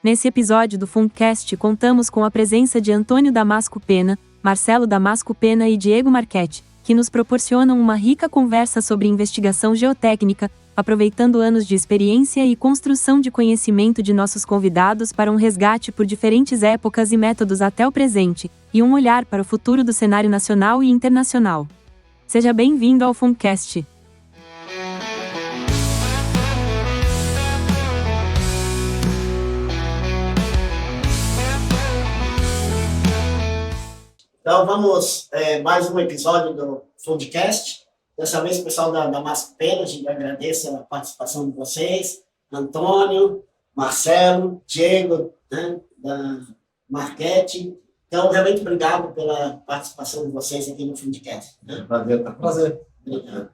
Nesse episódio do Fundcast contamos com a presença de Antônio Damasco Pena, Marcelo Damasco Pena e Diego Marchetti, que nos proporcionam uma rica conversa sobre investigação geotécnica, aproveitando anos de experiência e construção de conhecimento de nossos convidados para um resgate por diferentes épocas e métodos até o presente, e um olhar para o futuro do cenário nacional e internacional. Seja bem-vindo ao Fundcast. Então, vamos mais um episódio do Fundcast. Dessa vez, o pessoal da Damasco Pena, a gente agradece a participação de vocês. Antônio, Marcelo, Diego, né, da Marchetti. Então, realmente, obrigado pela participação de vocês aqui no Fundcast. Né? Prazer. Obrigado.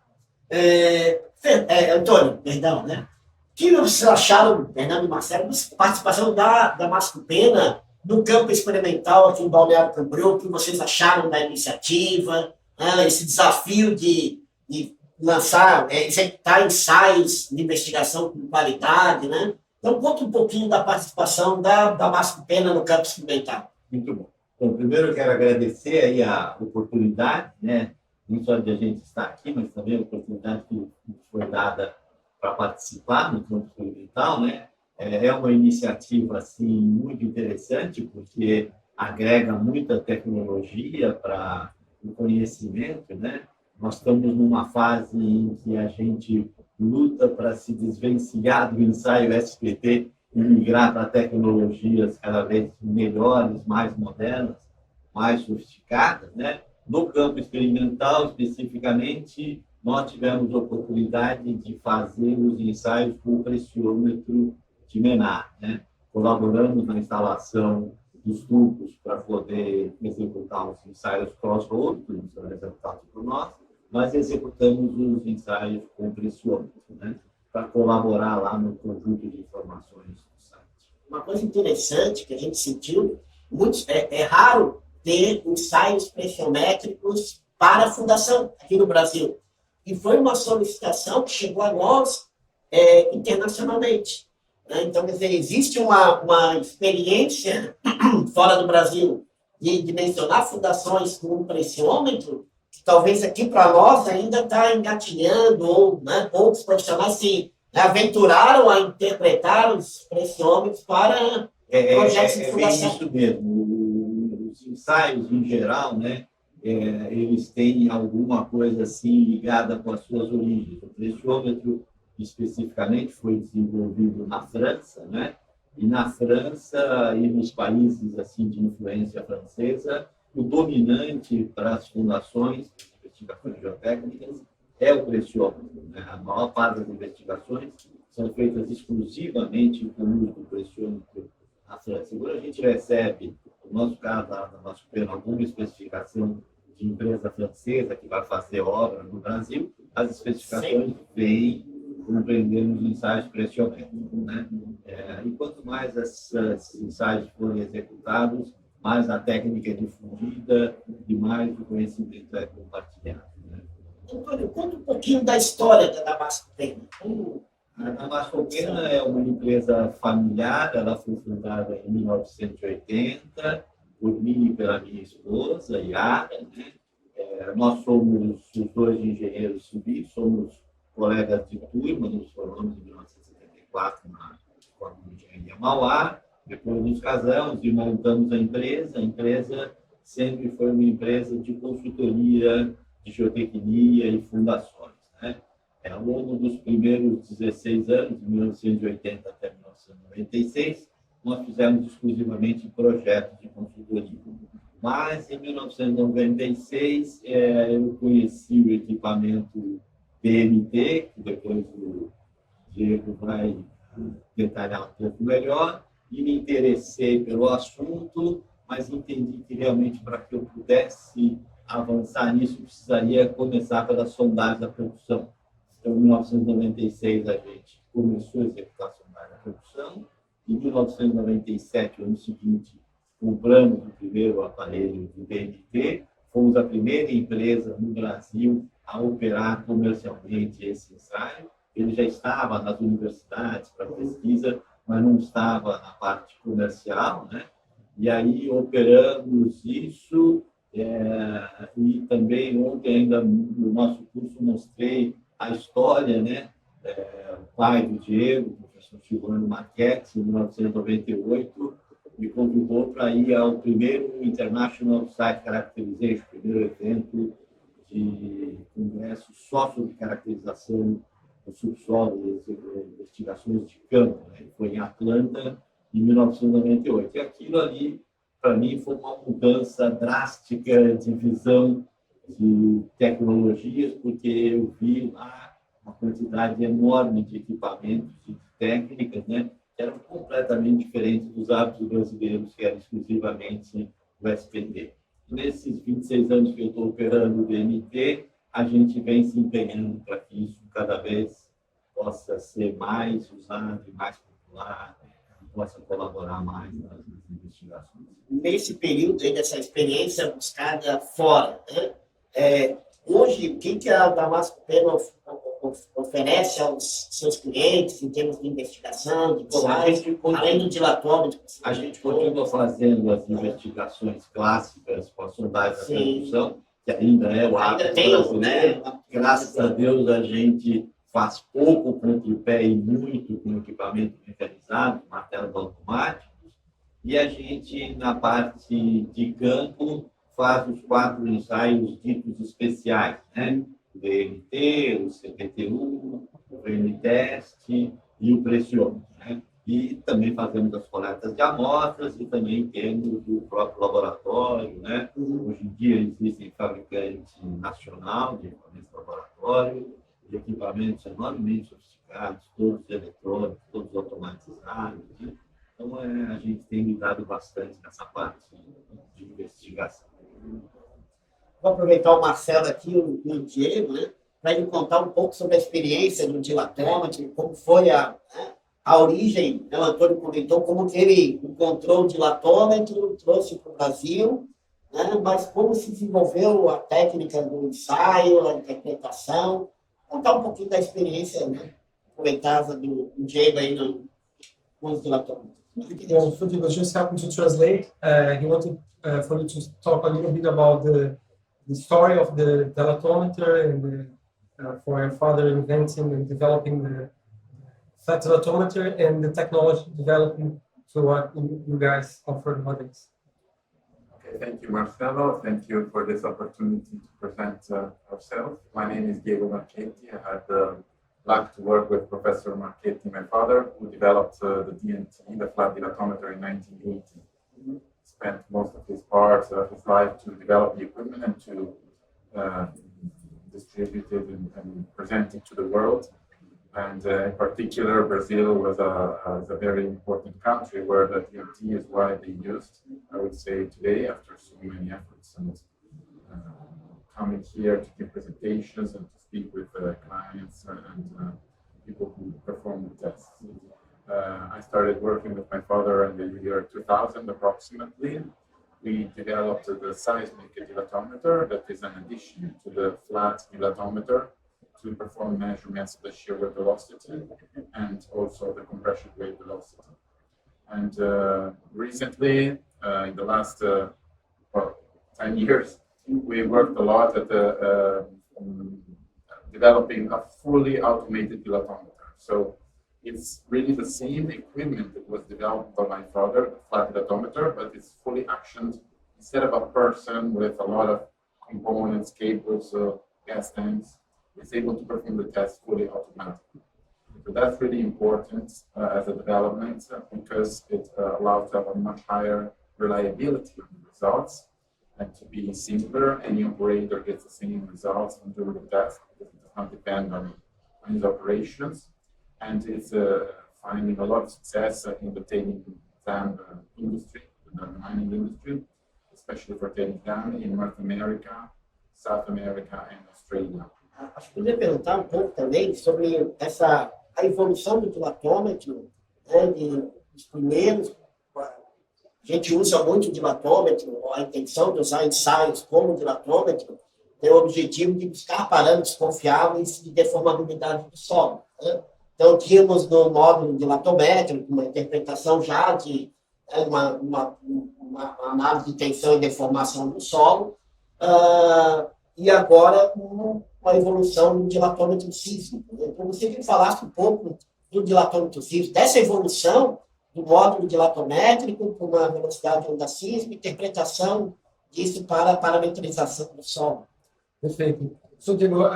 Antônio, perdão, né? O que vocês acharam, Fernando e Marcelo, da participação da Damasco Pena no campo experimental aqui em Balneário Camboriú? O que vocês acharam da iniciativa, né? Esse desafio de lançar, executar ensaios de investigação com qualidade, né? Então, conta um pouquinho da participação da Damasco Pena no campo experimental. Muito bom. Bom, primeiro eu quero agradecer aí a oportunidade, né? Não só de a gente estar aqui, mas também a oportunidade que foi dada para participar no campo experimental, né? É uma iniciativa assim muito interessante, porque agrega muita tecnologia para o conhecimento, né? Nós estamos numa fase em que a gente luta para se desvencilhar do ensaio SPT e migrar para tecnologias cada vez melhores, mais modernas, mais sofisticadas, né? No campo experimental, especificamente, nós tivemos a oportunidade de fazer os ensaios com o pressiômetro de Menard, né? Colaboramos na instalação dos tubos para poder executar os ensaios cross-road, que não são executados por nós, mas executamos os ensaios com pressiômetro, né? Para colaborar lá no conjunto de informações do site. Uma coisa interessante que a gente sentiu, é raro ter ensaios pressiométricos para a fundação aqui no Brasil. E foi uma solicitação que chegou a nós internacionalmente. Então, quer dizer, existe uma experiência fora do Brasil de dimensionar fundações com um pressiômetro, que talvez aqui para nós ainda está engatinhando, ou poucos profissionais se aventuraram a interpretar os pressiômetros para projetos de fundação. É isso mesmo. Os ensaios, em geral, né, eles têm alguma coisa assim ligada com as suas origens. O pressiômetro, especificamente, foi desenvolvido na França, né? E na França e nos países assim de influência francesa, o dominante para as fundações de investigações geotécnicas é o pressiômetro, né? A maior parte das investigações são feitas exclusivamente com o uso do pressiômetro na França. Agora a gente recebe, no nosso caso, da Damasco Pena, alguma especificação de empresa francesa que vai fazer obra no Brasil, as especificações vêm compreendendo os ensaios pressiométricos, né? E quanto mais esses ensaios forem executados, mais a técnica é difundida e mais o conhecimento é compartilhado, né? Antônio, conta um pouquinho da história da Damasco Pena. A Damasco Pena é uma empresa familiar, ela foi fundada em 1980 por mim e pela minha esposa, Yara, né? Nós somos os dois engenheiros civis, somos colegas de turma, nos formamos em 1974 na Escola de Engenharia Mauá, depois nos casamos e montamos a empresa. A empresa sempre foi uma empresa de consultoria, de geotecnia e fundações, né? Ao longo dos primeiros 16 anos, de 1980 até 1996, nós fizemos exclusivamente projetos de consultoria. Mas, em 1996, eu conheci o equipamento PMT, que depois o Diego vai detalhar um pouco melhor, e me interessei pelo assunto, mas entendi que realmente para que eu pudesse avançar nisso, precisaria começar pela sondagem da produção. Então, em 1996, a gente começou a executar a sondagem da produção. Em 1997, o ano seguinte, compramos o primeiro aparelho de PMT, fomos a primeira empresa no Brasil a operar comercialmente esse ensaio. Ele já estava nas universidades para pesquisa, mas não estava na parte comercial, né? E aí operamos isso, e também ontem ainda no nosso curso mostrei a história, né? O pai do Diego, o professor Silvano Marchetti, em 1998, me convidou para ir ao primeiro International Site Characterization, primeiro evento de congresso só sobre caracterização do subsolo e investigações de campo, né? Foi em Atlanta, em 1998. E aquilo ali, para mim, foi uma mudança drástica de visão de tecnologias, porque eu vi lá uma quantidade enorme de equipamentos e técnicas, né, que eram completamente diferentes dos hábitos brasileiros, que eram exclusivamente o SPD. Nesses 26 anos que eu estou operando o DMT, a gente vem se empenhando para que isso cada vez possa ser mais usado e mais popular, possa colaborar mais nas investigações. Nesse período aí dessa experiência buscada fora, né? Hoje, o que a Damasco Pena oferece aos seus clientes em termos de investigação, de design, além do dilatômetro? A gente continua fazendo as investigações clássicas com a sondagem da transdução, que ainda é o hábito brasileiro. Graças a Deus, a gente faz pouco com tripé e muito com equipamento mecanizado, martelos automáticos, e a gente, na parte de campo, faz os 4 ensaios ditos especiais, né? O DMT, o CPTU, o VN-test e o pressiômetro, né? E também fazemos as coletas de amostras e também temos o próprio laboratório, né? Hoje em dia existem fabricantes nacional de equipamentos de laboratório, de equipamentos enormemente sofisticados, todos eletrônicos, todos automatizados, né? Então, a gente tem lidado bastante nessa parte de investigação. Vou aproveitar o Marcelo aqui e o Diego, né, para ele contar um pouco sobre a experiência do dilatômetro, como foi a origem, né, o Antônio comentou como que ele encontrou o dilatômetro, trouxe para o Brasil, né, mas como se desenvolveu a técnica do ensaio, a interpretação, contar um pouquinho da experiência, né, aproveitada do Diego aí com os dilatômetros. Well, Fudi was just helping to translate. He wanted for you to talk a little bit about the story of the dilatometer and for your father inventing and developing the flat dilatometer and the technology developing to what you guys offer nowadays. Okay, thank you, Marcelo. Thank you for this opportunity to present ourselves. My name is Diego Marchetti. I had luck to work with Professor Marchetti, my father, who developed the DNT, the flat dilatometer, in 1980. He spent most of his part of his life to develop the equipment and to distribute it and present it to the world. And in particular, Brazil was a very important country where the DNT is widely used, I would say, today, after so many efforts. And coming here to give presentations and to speak with clients and people who perform the tests. I started working with my father in the year 2000 approximately. We developed the seismic dilatometer that is an addition to the flat dilatometer to perform measurements of the shear wave velocity and also the compression wave velocity. And recently, in the last 10 years, we worked a lot at developing a fully automated dilatometer. So it's really the same equipment that was developed by my father, the flat dilatometer, but it's fully actioned instead of a person with a lot of components, cables, gas tanks. It's able to perform the test fully automatically. So that's really important as a development because it allows to have a much higher reliability of the results and to be simpler. Any operator gets the same results from doing the test because it does not depend on his operations. And it's finding a lot of success in the tailing dam industry, the mining industry, especially for tailing dam in North America, South America, and Australia. Acho que eu queria perguntar um pouco também sobre a evolução do dilatômetro, né, dos primeiros. A gente usa muito o dilatômetro, a intenção de usar ensaios como dilatômetro tem o objetivo de buscar parâmetros confiáveis de deformabilidade do solo, né? Então, tínhamos no módulo dilatométrico uma interpretação já de uma análise de tensão e deformação do solo, e agora uma evolução no dilatômetro sísmico. Então, você que falasse um pouco do dilatômetro sísmico, dessa evolução do módulo dilatométrico para uma velocidade de onda sísmica, interpretação disso para a parametrização do solo. Perfeito. So, Diego,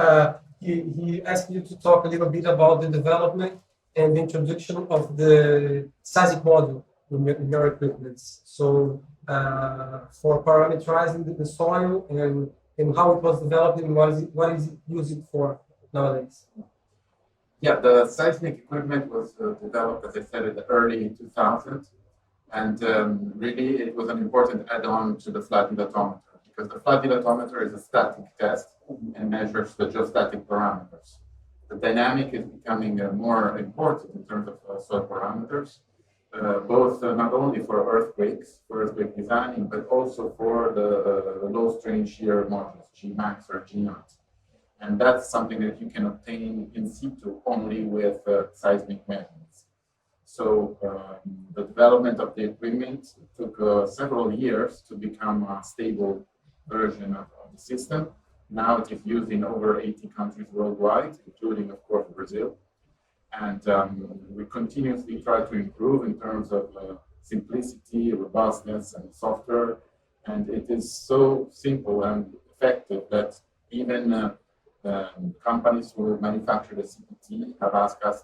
he asked you to talk a little bit about the development and the introduction of the seismic module in your equipment. So, for parameterizing the soil and how it was developed and what is it used for nowadays? Yeah, the seismic equipment was developed, as I said, in the early 2000s, and really it was an important add-on to the flat dilatometer, because the flat dilatometer is a static test and measures the geostatic parameters. The dynamic is becoming more important in terms of soil parameters, both not only for earthquakes, for earthquake designing, but also for the low strain shear modules, Gmax or G0. And that's something that you can obtain in situ only with seismic measurements. So the development of the equipment took several years to become a stable version of the system. Now it is used in over 80 countries worldwide, including, of course, Brazil. And we continuously try to improve in terms of simplicity, robustness, and software. And it is so simple and effective that even companies who manufacture the CPT have asked us,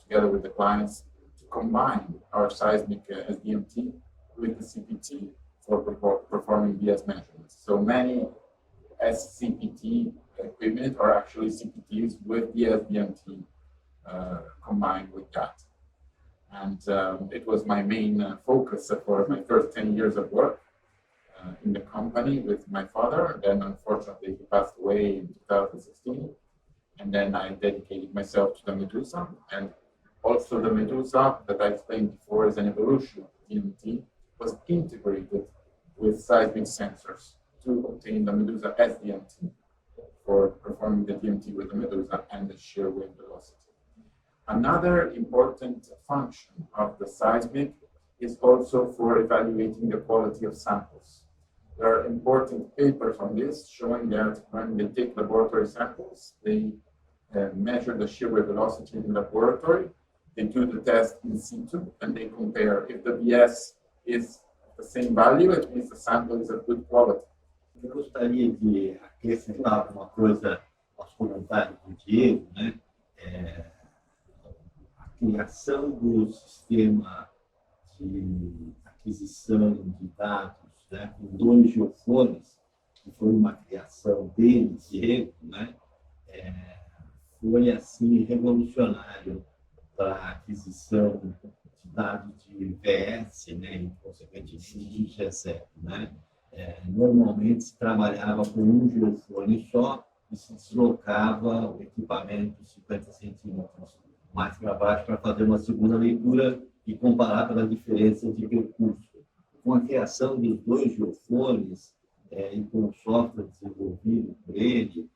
together with the clients, to combine our seismic SDMT with the CPT for performing BS measurements. So many SCPT equipment are actually CPTs with the SDMT combined with that. And it was my main focus for my first 10 years of work in the company with my father. Then, unfortunately, he passed away in 2016. And then I dedicated myself to the Medusa. And also the Medusa, that I explained before, is an evolution of DMT, was integrated with seismic sensors to obtain the Medusa SDMT for performing the DMT with the Medusa and the shear wave velocity. Another important function of the seismic is also for evaluating the quality of samples. There are important papers on this showing that when they take laboratory samples, they measure the shear wave velocity in the laboratory, they do the test in situ, and they compare. If the BS is the same value, it means the sample is of good quality. Eu gostaria de acrescentar uma coisa aos comentários do Diego, né? A criação do sistema de aquisição de dados, né, com 2 geofones, que foi uma criação dele, Diego, né? Foi assim revolucionário para a aquisição de dados de VS, né, e consequentemente de GSEP, né? Normalmente se trabalhava com um geofone só e se deslocava o equipamento 50 centímetros mais para baixo para fazer uma segunda leitura e comparar pela diferença de recurso. Com a criação dos 2 geofones e com o software desenvolvido por ele,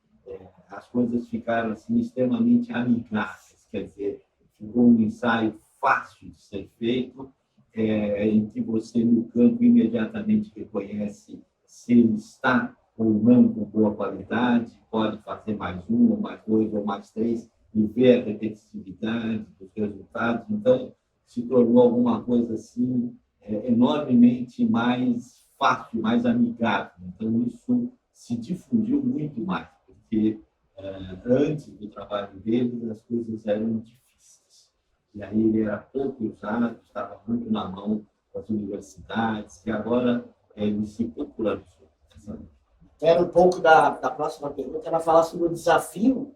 as coisas ficaram assim, extremamente amigáveis, quer dizer, ficou um ensaio fácil de ser feito, em que você no campo imediatamente reconhece se ele está ou não com boa qualidade, pode fazer mais 1, ou mais 2, ou mais 3, e ver a repetitividade dos resultados. Então, se tornou alguma coisa assim, enormemente mais fácil, mais amigável. Então, isso se difundiu muito mais, porque antes do trabalho deles, as coisas eram difíceis. E aí ele era pouco usado, estava muito na mão das universidades, e agora ele se popularizou. Era um pouco da próxima pergunta, ela fala sobre o desafio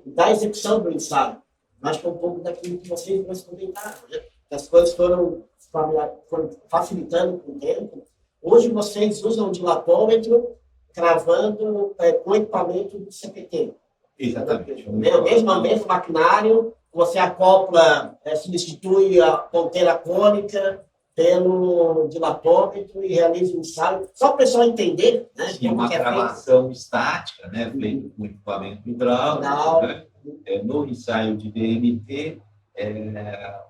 da execução do ensaio. Mas que é um pouco daquilo que vocês comentaram, né? As coisas foram facilitando com o tempo. Hoje vocês usam o dilatômetro cravando com equipamento do CPT. Exatamente. O mesmo maquinário, você acopla, substitui a ponteira cônica pelo dilatômetro e realiza um ensaio. Só para o pessoal entender, né? Tinha uma gravação estática, né? Feito com equipamento hidráulico, né? No ensaio de DMT,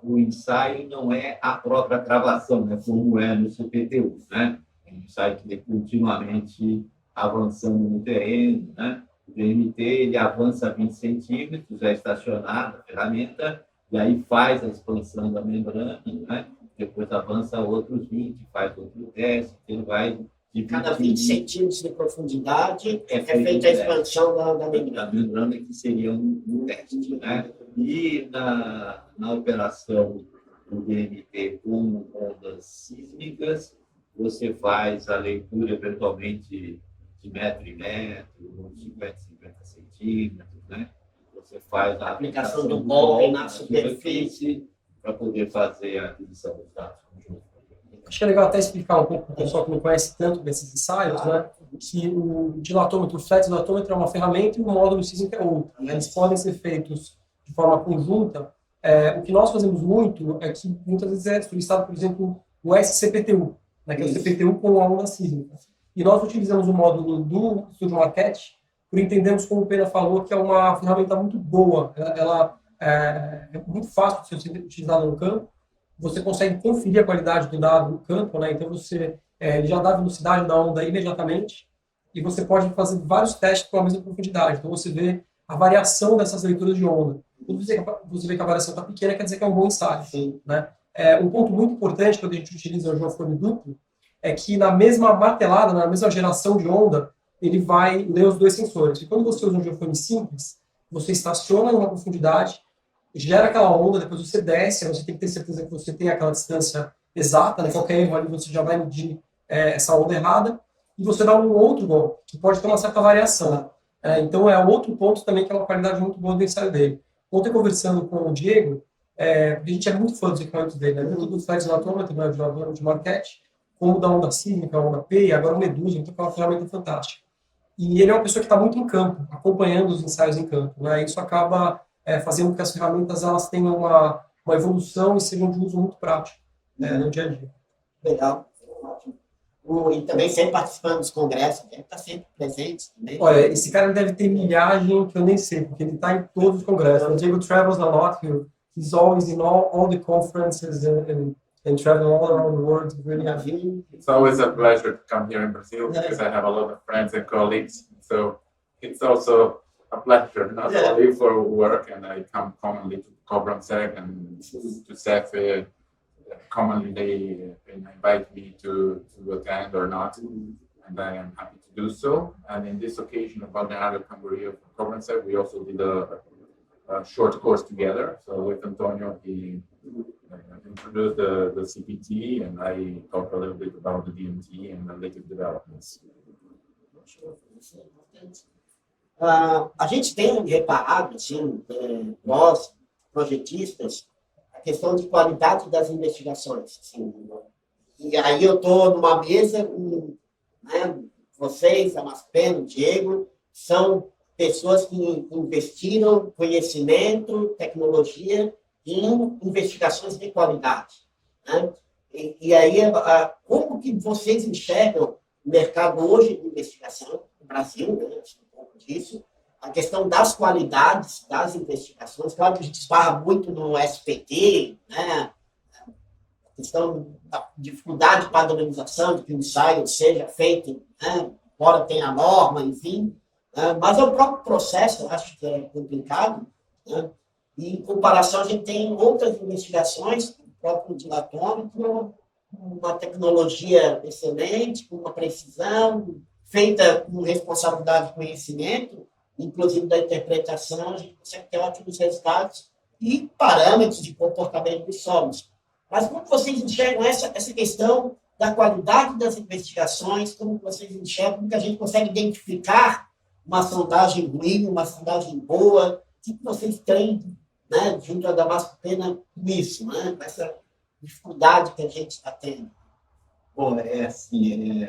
o ensaio não é a própria gravação, né, como é no CPTU, né? É um ensaio que é continuamente avançando no terreno, né? O DMT ele avança 20 centímetros, é estacionado a ferramenta, e aí faz a expansão da membrana, né? Depois avança outros 20, faz outro teste, ele vai... De Cada 20 centímetros de profundidade é feita a expansão da membrana. Da membrana, que seria um teste, né? E na operação do DMT com ondas sísmicas, você faz a leitura, eventualmente, de metro em metro, 50 centímetros, né? Você faz a aplicação do golpe na superfície para poder fazer a aquisição dos dados conjuntos. Acho que é legal até explicar um pouco para o pessoal que não conhece tanto desses ensaios, né? Que o dilatômetro, o flat dilatômetro é uma ferramenta e o módulo sísmico é outra. Né? Eles podem ser feitos de forma conjunta. O que nós fazemos muito é que muitas vezes é solicitado, por exemplo, o SCPTU, né? Que é o CPTU com a onda sísmica. E nós utilizamos o módulo do Studio Marquette por entendermos, como o Pena falou, que é uma ferramenta muito boa. Ela é muito fácil de ser utilizada no campo. Você consegue conferir a qualidade do dado no campo, né? Então ele já dá a velocidade da onda imediatamente e você pode fazer vários testes com a mesma profundidade. Então você vê a variação dessas leituras de onda. Quando você vê que a variação está pequena, quer dizer que é um bom ensaio. Sim. Né? Um ponto muito importante quando a gente utiliza o geofone duplo é que na mesma martelada, na mesma geração de onda, ele vai ler os dois sensores. E quando você usa um geofone simples, você estaciona numa profundidade, gera aquela onda, depois você desce, você tem que ter certeza que você tem aquela distância exata, né? Qualquer erro ali você já vai medir essa onda errada, e você dá um outro golpe, que pode ter uma certa variação. Então é outro ponto também que é uma qualidade muito boa do ensaio dele. Ontem, conversando com o Diego, a gente é muito fã dos equipamentos dele, né? Tanto do flat dilatômetro, né, de Marquette, como da onda sísmica, a onda P, e agora o Medusa, então é uma ferramenta fantástica. E ele é uma pessoa que está muito em campo, acompanhando os ensaios em campo, né? Isso acaba fazendo com que as ferramentas elas tenham uma evolução e sejam de uso muito prático no dia a dia. Legal. E também sempre participando dos congressos, ele está sempre presente também. Olha, esse cara deve ter milhagem que eu nem sei, porque ele está em todos os congressos. O Diego travels a lot, he's always in all the conferences and traveling all around the world. Really. It's always a pleasure to come here in Brazil because I have a lot of friends and colleagues. So it's also a pleasure, not only for work, and I come commonly to Cobramsec and to CEF. Commonly they invite me to attend or not, and I am happy to do so. And in this occasion of Balneário Camboriú of Cobramsec, we also did a short course together. So with Antonio, he introduced the CPT, and I talked a little bit about the DMT and the latest developments. A gente tem reparado, assim, nós, projetistas, a questão de qualidade das investigações. Assim, e aí eu estou numa mesa, né, vocês, a Maspeno, o Diego, são pessoas que investiram conhecimento, tecnologia em investigações de qualidade. Né? E aí, como que vocês enxergam o mercado hoje de investigação no Brasil, né? Um pouco disso, a questão das qualidades das investigações, claro que a gente esbarra muito no SPT, né? A questão da dificuldade de padronização, de que o ensaio seja feito, né? Embora tenha norma, enfim, mas é o próprio processo, eu acho que é complicado, né? E em comparação, a gente tem outras investigações, o próprio dilatômetro, uma tecnologia excelente, com uma precisão, feita com responsabilidade de conhecimento, inclusive da interpretação, a gente consegue ter ótimos resultados e parâmetros de comportamento dos solos. Mas como vocês enxergam essa questão da qualidade das investigações, como vocês enxergam, como que a gente consegue identificar uma sondagem ruim, uma sondagem boa, o que vocês têm, né, junto a Damasco Pena com isso, né, com essa dificuldade que a gente está tendo? Bom, assim,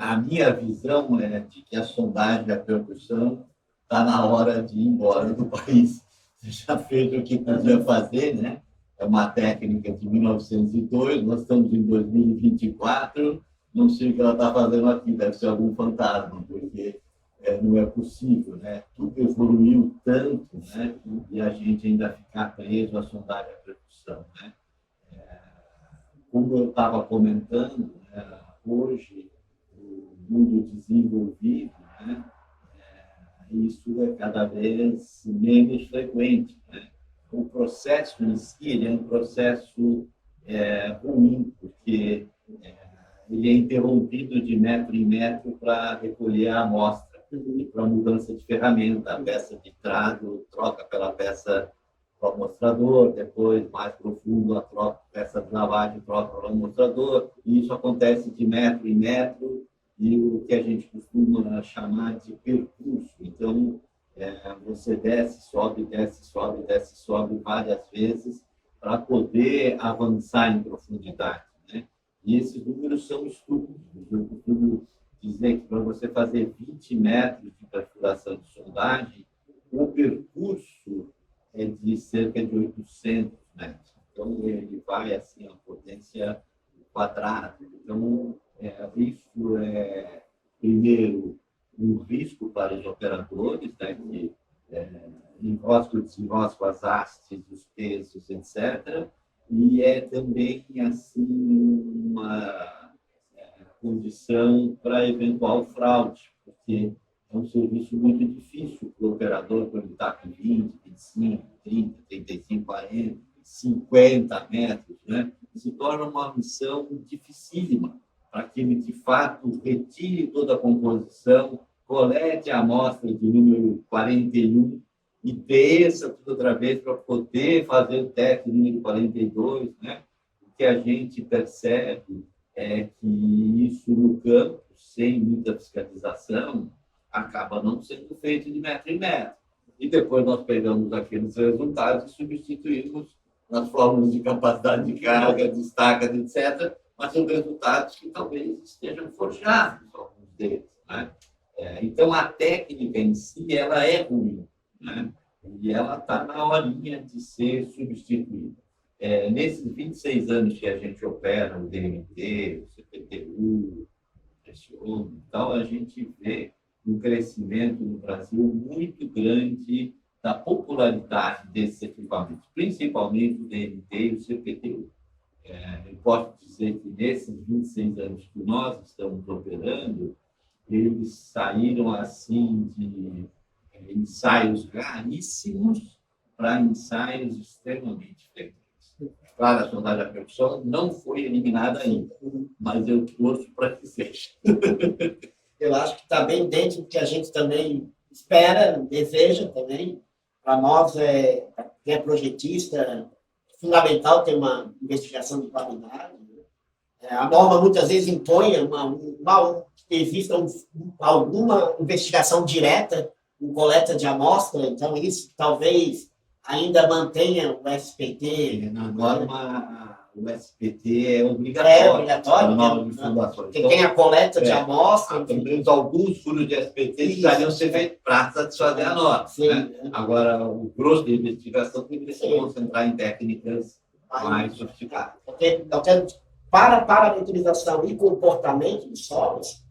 a minha visão é de que a sondagem, a percussão, está na hora de ir embora do país. Você já fez o que podia fazer, né? É uma técnica de 1902, nós estamos em 2024, não sei o que ela está fazendo aqui, deve ser algum fantasma, porque não é possível, né? Tudo evoluiu tanto, né? E a gente ainda ficar preso à sondagem à percussão, né? Como eu estava comentando, né? Hoje o mundo desenvolvido, né? Isso é cada vez menos frequente, né? O processo em si ele é um processo ruim, porque ele é interrompido de metro em metro para recolher a amostra, para mudança de ferramenta, a peça de trado troca pela peça para o amostrador, depois, mais profundo, a peça de lavagem troca para o amostrador, e isso acontece de metro em metro, e o que a gente costuma chamar de percurso. Então, você desce, sobe, desce, sobe, desce, sobe várias vezes para poder avançar em profundidade, né? E esses números são estúpidos. Eu costumo dizer que para você fazer 20 metros de perfuração de sondagem, o percurso é de cerca de 800 metros. Então, ele vai assim a potência quadrada. Então, isso é, primeiro, um risco para os operadores, né, que enrosco, desenrosco as hastes, os pesos, etc. E é também assim uma condição para eventual fraude, porque é um serviço muito difícil para o operador quando ele está com 20, 25, 30, 35, 40, 50 metros, né? Se torna uma missão dificílima para que ele, de fato, retire toda a composição, colete a amostra de número 41 e desça tudo outra vez para poder fazer o teste número 42, né? O que a gente percebe é que isso no campo, sem muita fiscalização, acaba não sendo feito de metro em metro. E depois nós pegamos aqueles resultados e substituímos nas fórmulas de capacidade de carga, destaca, etc., mas são resultados que talvez estejam forjados, alguns deles, né? Então, a técnica em si, ela é ruim, né? E ela está na horinha de ser substituída. Nesses 26 anos que a gente opera o DMT, o CPTU, o pressiômetro e tal, a gente vê um crescimento no Brasil muito grande da popularidade desses equipamentos, principalmente o DMT e o CPTU. Eu posso dizer que nesses 26 anos que nós estamos operando, eles saíram assim de ensaios raríssimos para ensaios extremamente frequentes. Claro, a sondagem da percussão não foi eliminada ainda, mas eu torço para que seja. Eu acho que está bem dentro do que a gente também espera, deseja também. Para nós, quem é projetista, é fundamental ter uma investigação de qualidade. A norma muitas vezes impõe que exista alguma investigação direta em coleta de amostra, então isso talvez ainda mantenha o SPT. Na norma, o SPT é obrigatório. É obrigatório. Porque tem a coleta de amostra. Pelo menos alguns furos de SPT precisariam ser feitos para satisfazer a norma. Sim, né? Agora, o grosso da investigação deveria se concentrar em técnicas mais sofisticadas. Então, para parametrização e comportamento de solos,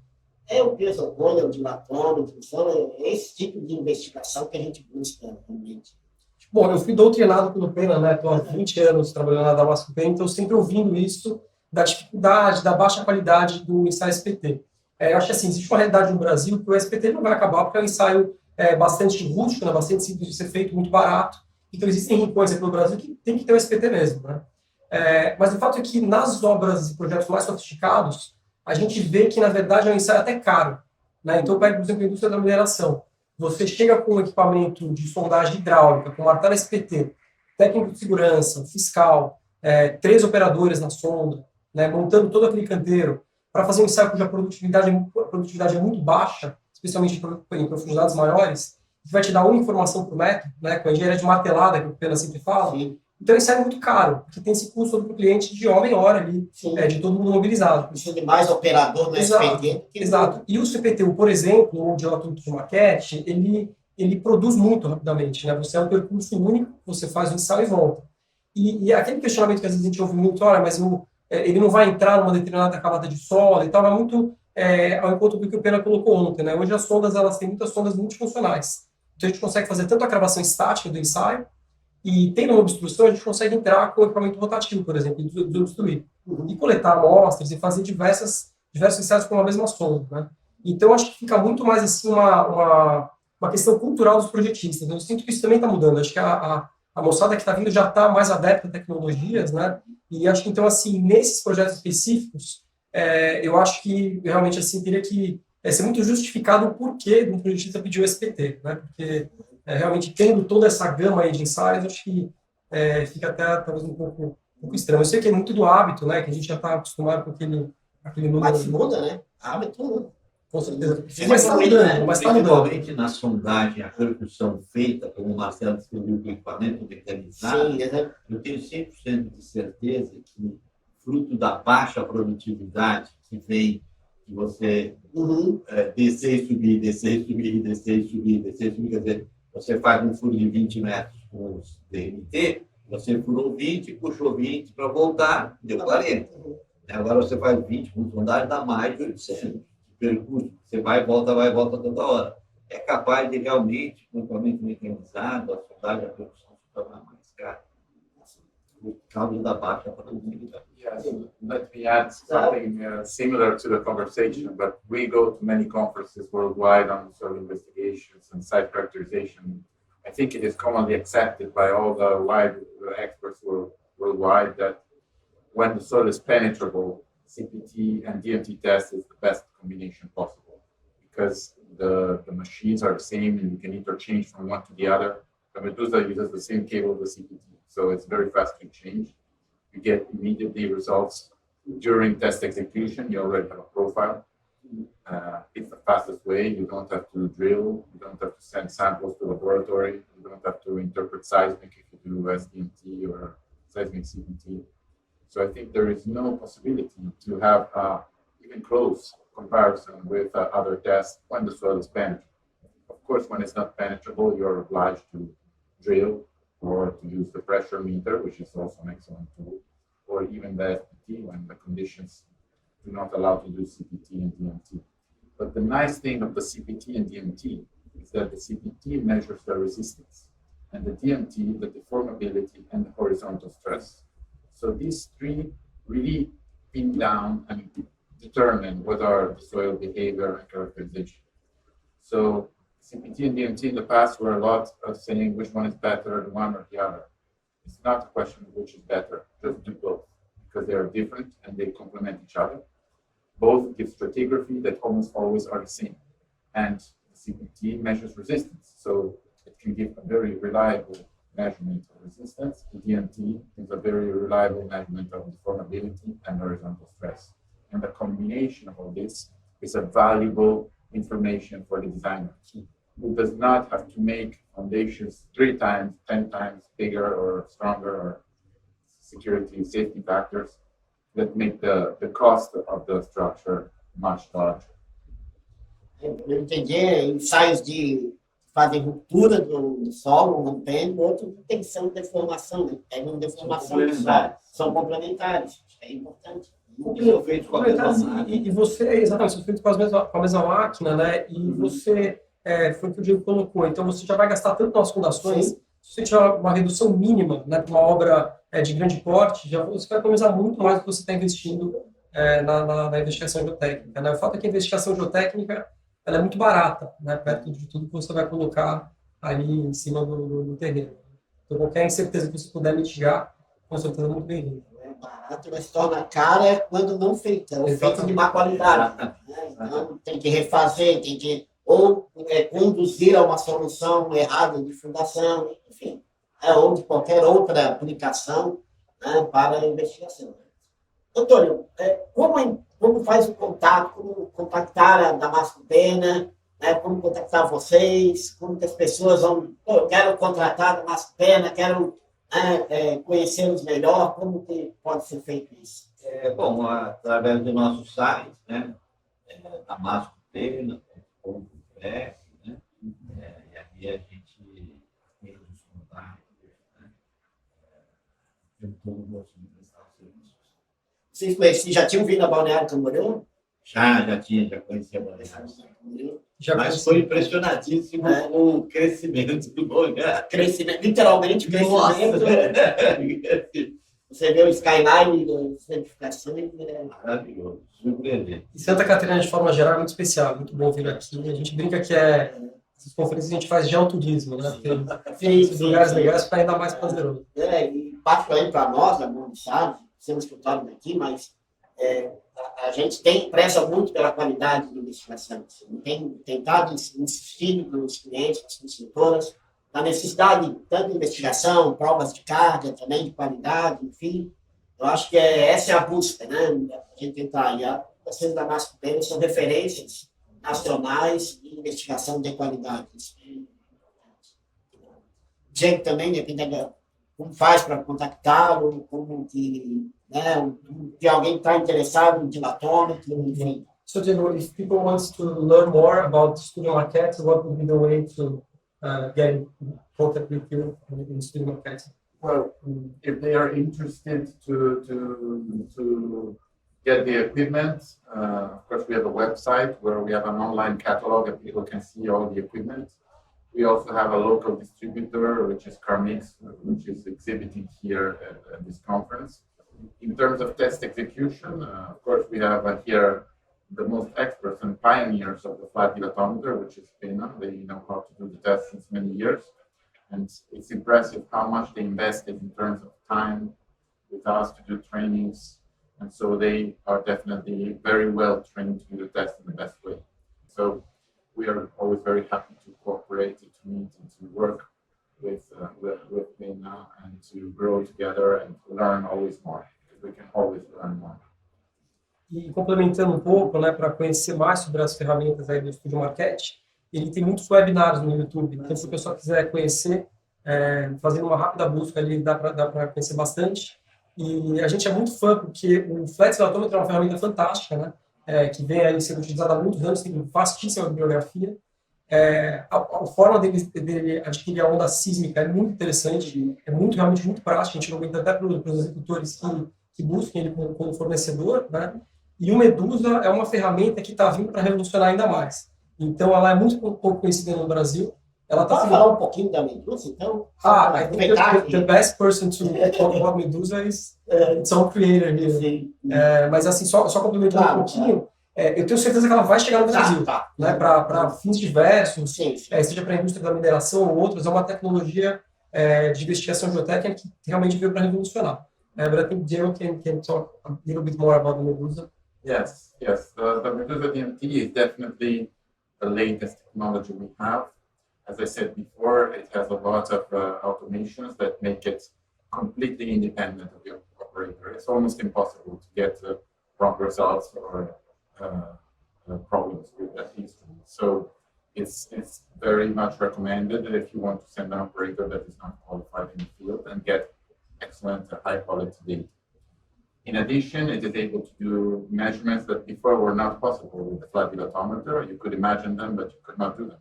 é o pesocone, o dilatômetro, são esse tipo de investigação que a gente busca realmente. Bom, eu fui doutrinado pelo Pena, né? Estou há 20 anos trabalhando na Damasco Pena, então sempre ouvindo isso da dificuldade, da baixa qualidade do ensaio SPT. Eu acho que assim, existe uma realidade no Brasil que o SPT não vai acabar porque é um ensaio bastante rústico, né? Bastante simples de ser feito, muito barato. Então existem rincões aqui no Brasil que tem que ter o SPT mesmo, né? Mas o fato é que nas obras e projetos mais sofisticados, a gente vê que, na verdade, é um ensaio até caro, né? Então, por exemplo, a indústria da mineração. Você chega com um equipamento de sondagem hidráulica, com martelo SPT, técnico de segurança, fiscal, 3 operadores na sonda, né, montando todo aquele canteiro, para fazer um ensaio cuja produtividade é muito baixa, especialmente em profundidades maiores, que vai te dar uma informação por metro, né, com a engenharia de martelada, que o Pena sempre fala. Sim. Então, isso é muito caro, porque tem esse custo para o cliente de hora em hora ali, de todo mundo mobilizado. Precisa de mais operador no SPT. Exato. E o CPTU, por exemplo, o dilatômetro de maquete, ele produz muito rapidamente, né? Você é um percurso único, você faz o ensaio e volta. E aquele questionamento que às vezes a gente ouve muito, olha, mas ele não vai entrar numa determinada camada de solo e tal, é muito ao encontro do que o Pena colocou ontem, né? Hoje as sondas, elas têm muitas sondas multifuncionais. Então a gente consegue fazer tanto a gravação estática do ensaio, e tendo uma obstrução, a gente consegue entrar com o equipamento rotativo, por exemplo, e desobstruir. E coletar amostras e fazer diversos ensaios com a mesma sonda, né? Então, acho que fica muito mais assim uma questão cultural dos projetistas, né? Eu sinto que isso também está mudando. Acho que a moçada que está vindo já está mais adepta a tecnologias, né? E acho que, então, assim, nesses projetos específicos, eu acho que realmente assim teria que ser muito justificado o porquê de um projetista pedir o SPT, né? Porque realmente tendo toda essa gama aí de ensaios, acho que fica até talvez um pouco estranho. Eu sei que é muito do hábito, né? Que a gente já está acostumado com aquele número. Mas muda, né? Hábito muda. Com certeza. Mas está mudando, mas principalmente na sondagem, a percussão feita, como o Marcelo descreveu, com equipamento mecanizado, sim, eu tenho 100% de certeza que, fruto da baixa produtividade que vem de você descer e subir, descer e subir, descer e subir, descer e subir, quer dizer, você faz um furo de 20 metros com os DMT, você furou 20, puxou 20 para voltar, deu 40. Agora você faz 20 com sondagem, dá mais de 800. Percurso, você vai e volta toda hora. É capaz de realmente, com o equipamento mecanizado, a sondagem, a produção se tornar mais cara, por causa da baixa produtividade. Yes, let me add something similar to the conversation, but we go to many conferences worldwide on soil investigations and site characterization. I think it is commonly accepted by all the wide experts worldwide that when the soil is penetrable, CPT and DMT test is the best combination possible because the machines are the same and you can interchange from one to the other. The Medusa uses the same cable as the CPT, so it's very fast to change. You get immediately results during test execution. You already have a profile. It's the fastest way. You don't have to drill. You don't have to send samples to the laboratory. You don't have to interpret seismic if you do SDMT or seismic CPT. So I think there is no possibility to have even close comparison with other tests when the soil is penetrable. Of course, when it's not penetrable, you're obliged to drill or to use the pressure meter, which is also an excellent tool, or even the FPT when the conditions do not allow to do CPT and DMT. But the nice thing of the CPT and DMT is that the CPT measures the resistance, and the DMT, the deformability and the horizontal stress. So these three really pin down and determine what are the soil behavior and characterization. So CPT and DMT in the past were a lot of saying which one is better, one or the other. It's not a question of which is better, just do both, because they are different and they complement each other. Both give stratigraphy that almost always are the same. And the CPT measures resistance, so it can give a very reliable measurement of resistance. The DMT is a very reliable measurement of deformability and horizontal stress. And the combination of all this is a valuable information for the designer, who does not have to make foundations 3 times, 10 times bigger or stronger, or security safety factors that make the cost of the structure much larger. Eu entendi, ensaios de fazem ruptura do solo, rompendo, outro de tensão, deformação, né? Pegam deformação do solo, são complementares, é importante. São feitos com a mesma máquina. E você, exatamente, são feitos com a mesma máquina, né? E você, foi o que o Diego colocou, então você já vai gastar tanto nas fundações, se você tiver uma redução mínima, né, para uma obra de grande porte, você vai economizar muito mais do que você está investindo na investigação geotécnica, né? O fato é que a investigação geotécnica ela é muito barata, né, perto de tudo que você vai colocar ali em cima do terreno. Então, qualquer incerteza que você puder mitigar, com certeza é muito bem-vindo. É barato, mas se torna cara quando não feita, ou feita de má qualidade. Né? Então, tem que refazer, tem que ou conduzir a uma solução errada de fundação, enfim, ou de qualquer outra aplicação, né, para a investigação. Antônio, como faz o contato, como contactar a Damasco Pena, né, como contactar vocês, como que as pessoas vão, eu quero contratar a Damasco Pena, quero conhecê-los melhor, como que pode ser feito isso? Bom, através do nosso site, né, damascopena.com.br, né, e aqui a gente tem os contatos, né, de todo o nosso serviços. Vocês já tinham vindo a Balneário Camboriú? Já conhecia Balneário. Já Mas conheci. foi impressionadíssimo com o crescimento do lugar. Crescimento, literalmente crescimento. Você vê o skyline das edificações. Maravilhoso, surpreendente. E Santa Catarina, de forma geral, é muito especial, muito bom vir aqui. A gente brinca que essas conferências a gente faz geoturismo, né? Tem esses lugares legais para ainda mais prazeroso. E particularmente para nós, a Bom sabe, sendo escutado daqui, mas a gente preza muito pela qualidade de investigação. Assim, tem tentado insistir para os clientes, para as consultoras, na necessidade tanto de investigação, provas de carga, também de qualidade, enfim. Eu acho que essa é a busca, né? A gente tentar. E vocês da Masco Pena são referências nacionais de investigação de qualidade. Gente também, depende como faz para contactá-lo, como que, né, que alguém está interessado em dilatômetro, enfim. So, Diego, if people want to learn more about Studio Marquette, what would be the way to get in contact with you in Studio Marquette? Well, if they are interested to get the equipment, of course we have a website where we have an online catalog and people can see all the equipment. We also have a local distributor, which is Carmix, which is exhibiting here at this conference. In terms of test execution, of course we have here the most experts and pioneers of the flat dilatometer, which is Pena. They know how to do the test since many years. And it's impressive how much they invested in terms of time with us to do trainings. And so they are definitely very well trained to do the test in the best way. So we are always very happy to cooperate, to meet, and to work with Pena and to grow together and to learn always more, because we can always learn more. E complementando um pouco, né, para conhecer mais sobre as ferramentas aí do Studio Marquette, ele tem muitos webinários no YouTube. Então, se o pessoal quiser conhecer, fazendo uma rápida busca ali, dá para conhecer bastante. E a gente é muito fã, porque o Flat Dilatômetro é uma ferramenta fantástica, né, que vem aí sendo utilizada há muitos anos, tem vastíssima bibliografia. A forma dele adquirir a onda sísmica é muito interessante, realmente muito prática. A gente recomenda até para os executores que busquem ele como fornecedor, né? E o Medusa é uma ferramenta que está vindo para revolucionar ainda mais. Então, ela é muito pouco conhecida no Brasil. Ela tá Pode falar um pouquinho da Medusa, então? I think the best person to talk about Medusa is its own creator here. Sim. Mas assim, só complementando um pouquinho, eu tenho certeza que ela vai chegar no Brasil, né? Para fins diversos, seja para a indústria da mineração ou outros. É uma tecnologia de investigação geotécnica que realmente veio para revolucionar. But I think Diego can talk a little bit more about the Medusa. Yes. The Medusa DMT is definitely the latest technology we have. As I said before, it has a lot of automations that make it completely independent of the operator. It's almost impossible to get wrong results or problems with that instrument. So it's very much recommended that if you want to send an operator that is not qualified in the field and get excellent high quality data. In addition, it is able to do measurements that before were not possible with the flat dilatometer. You could imagine them, but you could not do them.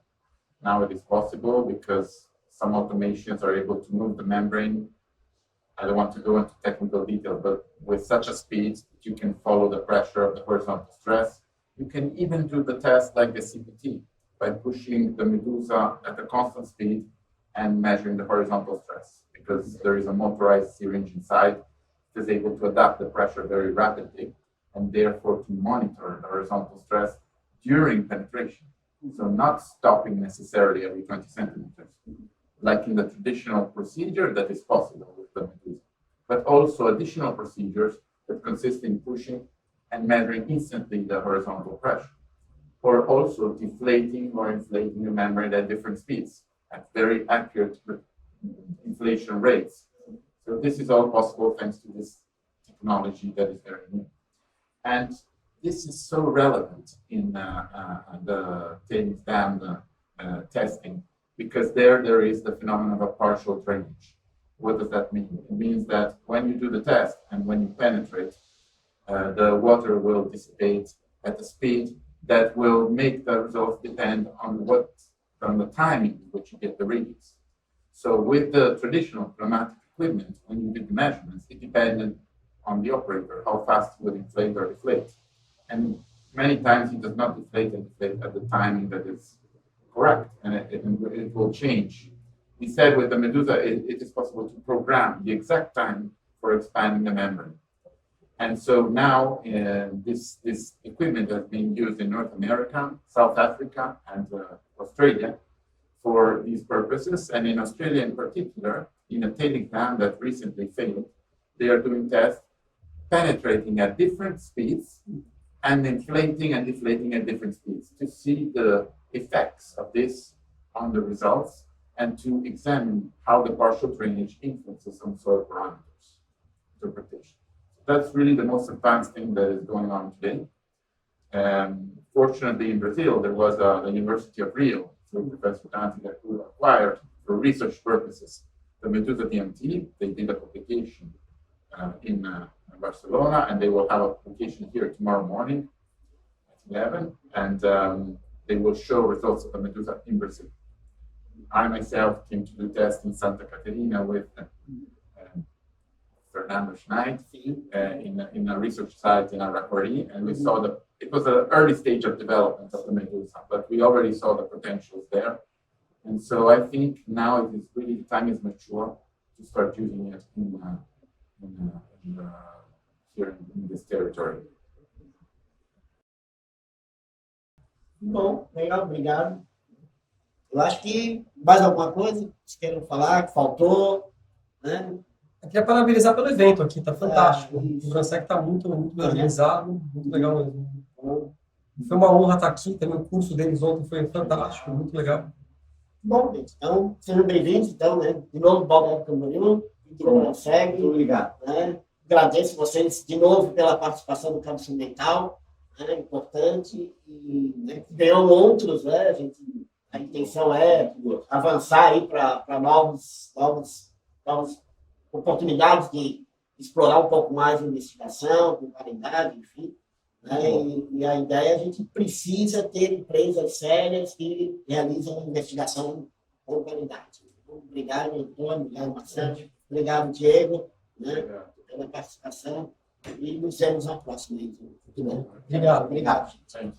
Now it is possible because some automations are able to move the membrane. I don't want to go into technical detail, but with such a speed that you can follow the pressure of the horizontal stress. You can even do the test like the CPT by pushing the Medusa at a constant speed and measuring the horizontal stress, because there is a motorized syringe inside that is able to adapt the pressure very rapidly and therefore to monitor the horizontal stress during penetration. So not stopping necessarily every 20 centimeters, like in the traditional procedure that is possible with the Medusa, but also additional procedures that consist in pushing and measuring instantly the horizontal pressure, or also deflating or inflating the membrane at different speeds at very accurate inflation rates. So this is all possible thanks to this technology that is very new. And this is so relevant in the tailings dam testing, because there is the phenomenon of partial drainage. What does that mean? It means that when you do the test and when you penetrate, the water will dissipate at a speed that will make the results depend on the timing in which you get the readings. So with the traditional pneumatic equipment, when you did the measurements, it depended on the operator, how fast it would inflate or deflate. And many times it does not deflate and deflate at the timing that is correct, and it will change. He said with the Medusa, it is possible to program the exact time for expanding the membrane. And so now this equipment has been used in North America, South Africa, and Australia for these purposes. And in Australia in particular, in a tailing dam that recently failed, they are doing tests penetrating at different speeds and inflating and deflating at different speeds to see the effects of this on the results and to examine how the partial drainage influences on soil parameters interpretation. That's really the most advanced thing that is going on today. Fortunately, in Brazil, there was the University of Rio, through Professor Dante, that who acquired for research purposes the Medusa DMT. They did a publication in Barcelona, and they will have a publication here tomorrow morning at 11, and they will show results of the Medusa in Brazil. I myself came to do tests in Santa Catarina with Fernando Schneid in a research site in Araquari, and we saw that it was an early stage of development of the Medusa, but we already saw the potentials there. And so I think now it is really, time is mature to start using it here in this territory. Bom, legal, obrigado. Eu acho que mais alguma coisa que vocês queiram falar, que faltou, né? Eu queria parabenizar pelo evento aqui, tá fantástico. Isso. O Bransec está muito bem organizado, muito legal mesmo. Foi uma honra estar aqui, também o curso deles ontem foi fantástico, muito legal. Bom, gente, então, sejam bem-vindos, então, né? De novo, Balneário Camboriú, do Bransec. Muito obrigado. Né? Agradeço vocês de novo pela participação do Campo Mental, né? Importante, e né, ganham outros, né? A intenção é avançar aí para novas oportunidades de explorar um pouco mais a investigação, com qualidade, enfim. Né? E a ideia é a gente precisa ter empresas sérias que realizam investigação com qualidade. Então, obrigado, Antônio, obrigado, Marcelo, obrigado, Diego, né, pela participação, e nos vemos na próxima. Obrigado. Obrigado, gente.